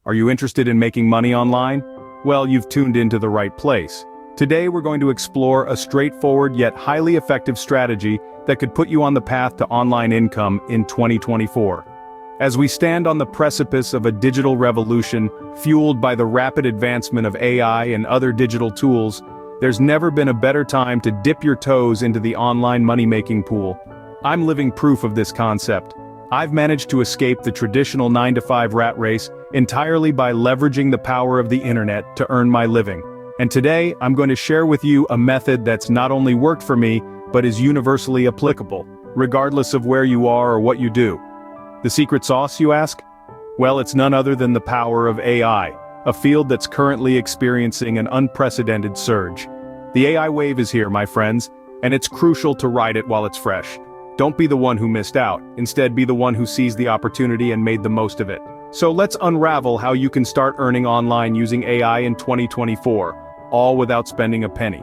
Are you interested in making money online? Well, you've tuned into the right place. Today we're going to explore a straightforward yet highly effective strategy that could put you on the path to online income in 2024. As we stand on the precipice of a digital revolution fueled by the rapid advancement of AI and other digital tools, there's never been a better time to dip your toes into the online money-making pool. I'm living proof of this concept. I've managed to escape the traditional 9-to-5 rat race entirely by leveraging the power of the internet to earn my living. And today, I'm going to share with you a method that's not only worked for me, but is universally applicable, regardless of where you are or what you do. The secret sauce, you ask? Well, it's none other than the power of AI, a field that's currently experiencing an unprecedented surge. The AI wave is here, my friends, and it's crucial to ride it while it's fresh. Don't be the one who missed out, instead be the one who seized the opportunity and made the most of it. So let's unravel how you can start earning online using AI in 2024, all without spending a penny.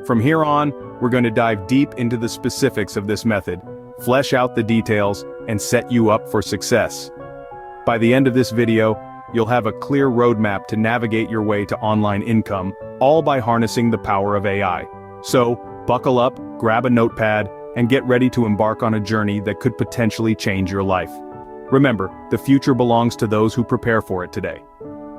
From here on, we're going to dive deep into the specifics of this method, flesh out the details, and set you up for success. By the end of this video, you'll have a clear roadmap to navigate your way to online income, all by harnessing the power of AI. So, buckle up, grab a notepad, and get ready to embark on a journey that could potentially change your life. Remember, the future belongs to those who prepare for it today.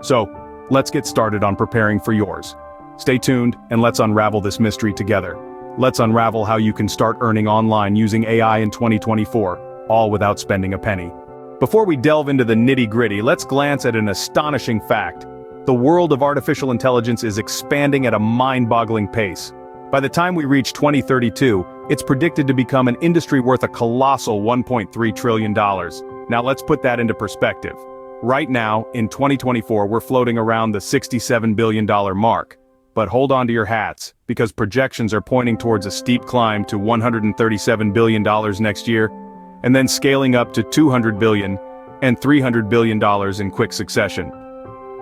So, let's get started on preparing for yours. Stay tuned, and let's unravel this mystery together. Let's unravel how you can start earning online using AI in 2024, all without spending a penny. Before we delve into the nitty-gritty, let's glance at an astonishing fact. The world of artificial intelligence is expanding at a mind-boggling pace. By the time we reach 2032, it's predicted to become an industry worth a colossal $1.3 trillion. Now let's put that into perspective. Right now, in 2024, we're floating around the $67 billion mark. But hold on to your hats, because projections are pointing towards a steep climb to $137 billion next year, and then scaling up to $200 billion and $300 billion in quick succession.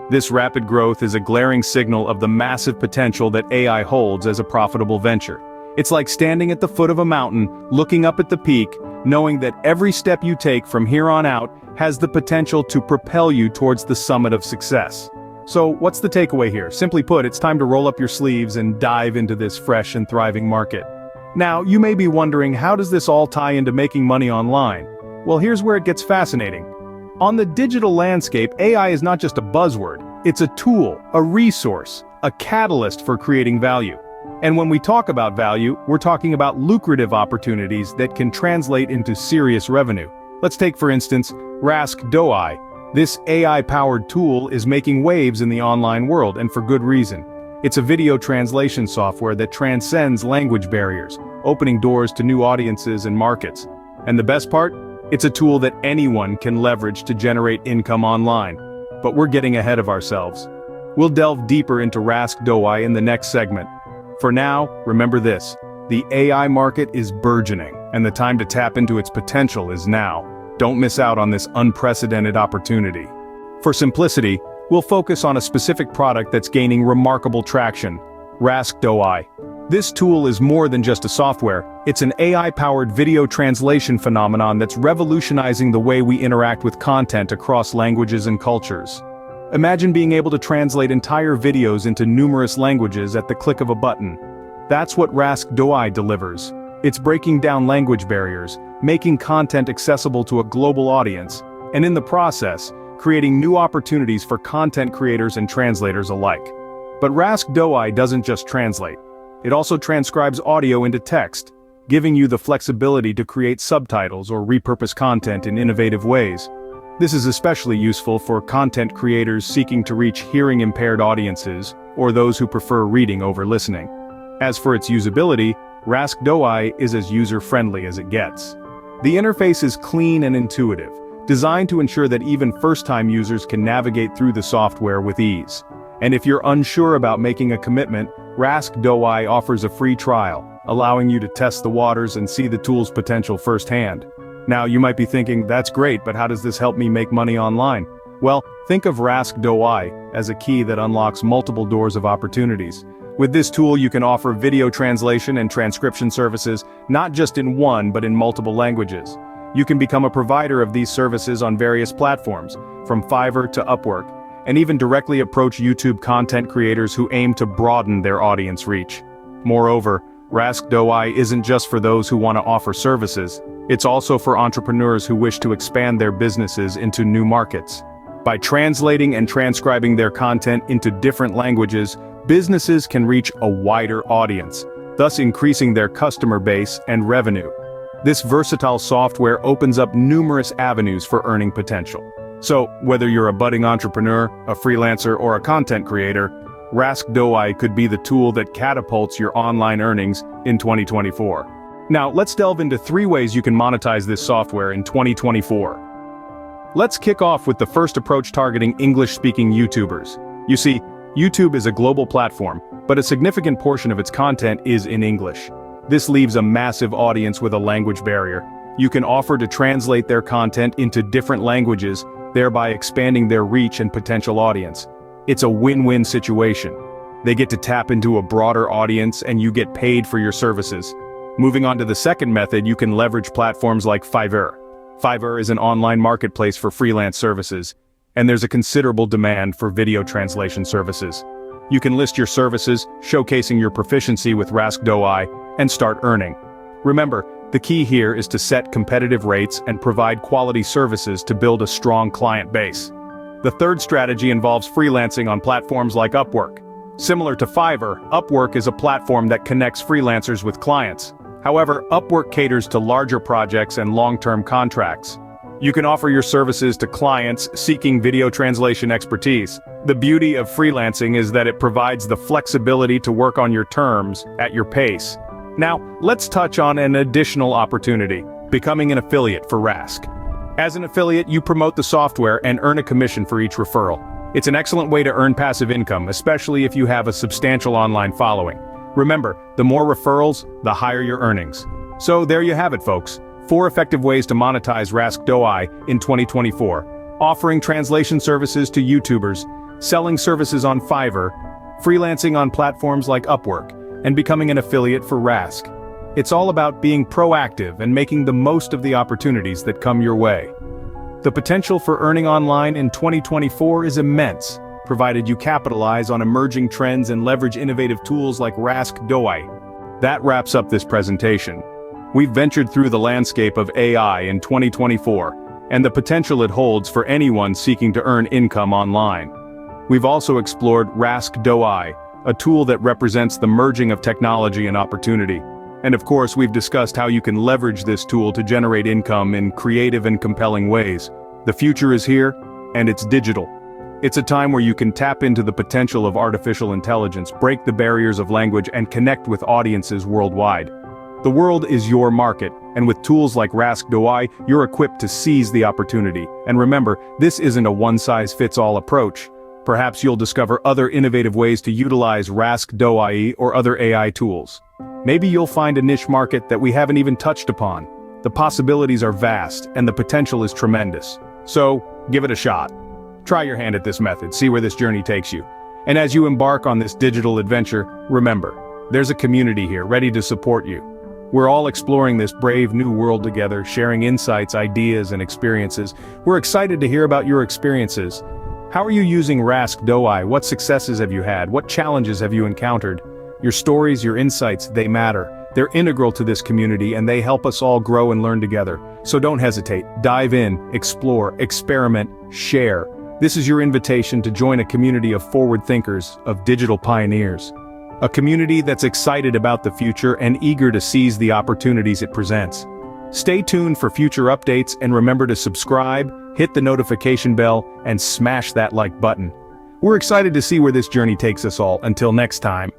This rapid growth is a glaring signal of the massive potential that AI holds as a profitable venture. It's like standing at the foot of a mountain, looking up at the peak, knowing that every step you take from here on out has the potential to propel you towards the summit of success. So, what's the takeaway here? Simply put, it's time to roll up your sleeves and dive into this fresh and thriving market. Now, you may be wondering, how does this all tie into making money online? Well, here's where it gets fascinating. On the digital landscape, AI is not just a buzzword, it's a tool, a resource, a catalyst for creating value. And when we talk about value, we're talking about lucrative opportunities that can translate into serious revenue. Let's take, for instance, Rask AI. This AI-powered tool is making waves in the online world, and for good reason. It's a video translation software that transcends language barriers, opening doors to new audiences and markets. And the best part? It's a tool that anyone can leverage to generate income online. But we're getting ahead of ourselves. We'll delve deeper into Rask AI in the next segment. For now, remember this: the AI market is burgeoning, and the time to tap into its potential is now. Don't miss out on this unprecedented opportunity. For simplicity, we'll focus on a specific product that's gaining remarkable traction: Rask AI. This tool is more than just a software, it's an AI-powered video translation phenomenon that's revolutionizing the way we interact with content across languages and cultures. Imagine being able to translate entire videos into numerous languages at the click of a button. That's what Rask AI delivers. It's breaking down language barriers, making content accessible to a global audience, and in the process, creating new opportunities for content creators and translators alike. But Rask AI doesn't just translate. It also transcribes audio into text, giving you the flexibility to create subtitles or repurpose content in innovative ways. This is especially useful for content creators seeking to reach hearing-impaired audiences, or those who prefer reading over listening. As for its usability, Rask AI is as user-friendly as it gets. The interface is clean and intuitive, designed to ensure that even first-time users can navigate through the software with ease. And if you're unsure about making a commitment, Rask AI offers a free trial, allowing you to test the waters and see the tool's potential firsthand. Now, you might be thinking, that's great, but how does this help me make money online? Well, think of Rask AI as a key that unlocks multiple doors of opportunities. With this tool, you can offer video translation and transcription services, not just in one but in multiple languages. You can become a provider of these services on various platforms, from Fiverr to Upwork, and even directly approach YouTube content creators who aim to broaden their audience reach. Moreover, Rask AI isn't just for those who want to offer services, it's also for entrepreneurs who wish to expand their businesses into new markets. By translating and transcribing their content into different languages, businesses can reach a wider audience, thus increasing their customer base and revenue. This versatile software opens up numerous avenues for earning potential. So, whether you're a budding entrepreneur, a freelancer, or a content creator, Rask AI could be the tool that catapults your online earnings in 2024. Now, let's delve into 3 ways you can monetize this software in 2024. Let's kick off with the first approach, targeting English-speaking YouTubers. You see, YouTube is a global platform, but a significant portion of its content is in English. This leaves a massive audience with a language barrier. You can offer to translate their content into different languages, thereby expanding their reach and potential audience. It's a win-win situation. They get to tap into a broader audience and you get paid for your services. Moving on to the second method, you can leverage platforms like Fiverr. Fiverr is an online marketplace for freelance services, and there's a considerable demand for video translation services. You can list your services, showcasing your proficiency with Rask AI, and start earning. Remember, the key here is to set competitive rates and provide quality services to build a strong client base. The third strategy involves freelancing on platforms like Upwork. Similar to Fiverr, Upwork is a platform that connects freelancers with clients. However, Upwork caters to larger projects and long-term contracts. You can offer your services to clients seeking video translation expertise. The beauty of freelancing is that it provides the flexibility to work on your terms, at your pace. Now, let's touch on an additional opportunity: becoming an affiliate for Rask. As an affiliate, you promote the software and earn a commission for each referral. It's an excellent way to earn passive income, especially if you have a substantial online following. Remember, the more referrals, the higher your earnings. So there you have it, folks. 4 effective ways to monetize Rask AI in 2024. Offering translation services to YouTubers, selling services on Fiverr, freelancing on platforms like Upwork, and becoming an affiliate for Rask. It's all about being proactive and making the most of the opportunities that come your way. The potential for earning online in 2024 is immense, provided you capitalize on emerging trends and leverage innovative tools like Rask AI. That wraps up this presentation. We've ventured through the landscape of AI in 2024, and the potential it holds for anyone seeking to earn income online. We've also explored Rask AI, a tool that represents the merging of technology and opportunity. And of course, we've discussed how you can leverage this tool to generate income in creative and compelling ways. The future is here, and it's digital. It's a time where you can tap into the potential of artificial intelligence, break the barriers of language, and connect with audiences worldwide. The world is your market, and with tools like Rask AI, you're equipped to seize the opportunity. And remember, this isn't a one-size-fits-all approach. Perhaps you'll discover other innovative ways to utilize Rask AI or other AI tools. Maybe you'll find a niche market that we haven't even touched upon. The possibilities are vast, and the potential is tremendous. So, give it a shot. Try your hand at this method, see where this journey takes you. And as you embark on this digital adventure, remember, there's a community here ready to support you. We're all exploring this brave new world together, sharing insights, ideas, and experiences. We're excited to hear about your experiences. How are you using Rask AI? What successes have you had? What challenges have you encountered? Your stories, your insights, they matter. They're integral to this community, and they help us all grow and learn together. So don't hesitate. Dive in, explore, experiment, share. This is your invitation to join a community of forward thinkers, of digital pioneers. A community that's excited about the future and eager to seize the opportunities it presents. Stay tuned for future updates, and remember to subscribe, hit the notification bell, and smash that like button. We're excited to see where this journey takes us all. Until next time.